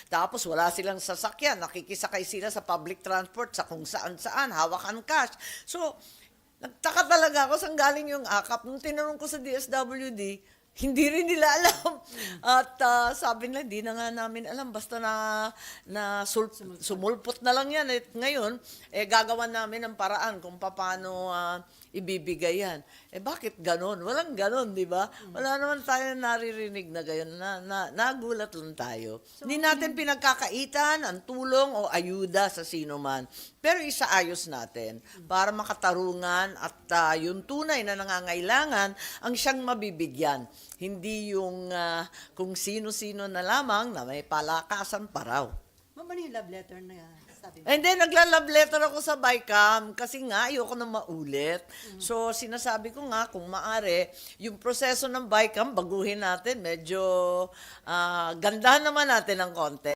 Tapos wala silang sasakyan, nakikisakay sila sa public transport sa kung saan-saan, hawak ang cash. So, nagtaka talaga ako saan galing yung akap. Nung tinanong ko sa DSWD, hindi rin nila alam. At sabi nila, di na nga namin alam. Basta sumulpot na lang yan. At ngayon, gagawan namin ng paraan kung paano ibibigay yan. Bakit ganon? Walang ganon, di ba? Wala naman tayo naririnig na gayon. Nagulat lang tayo. Hindi natin pinagkakaitan ang tulong o ayuda sa sino man. Pero isaayos natin para makatarungan at yung tunay na nangangailangan ang siyang mabibigyan. Hindi yung kung sino-sino na lamang na may palakasan pa raw. Ma'am, ano yung love letter na sabi mo? And then, nagla-love letter ako sa BICAM kasi nga, ayoko na maulit. So, sinasabi ko nga, kung maari, yung proseso ng BICAM, baguhin natin. Medyo gandahan naman natin ng konti.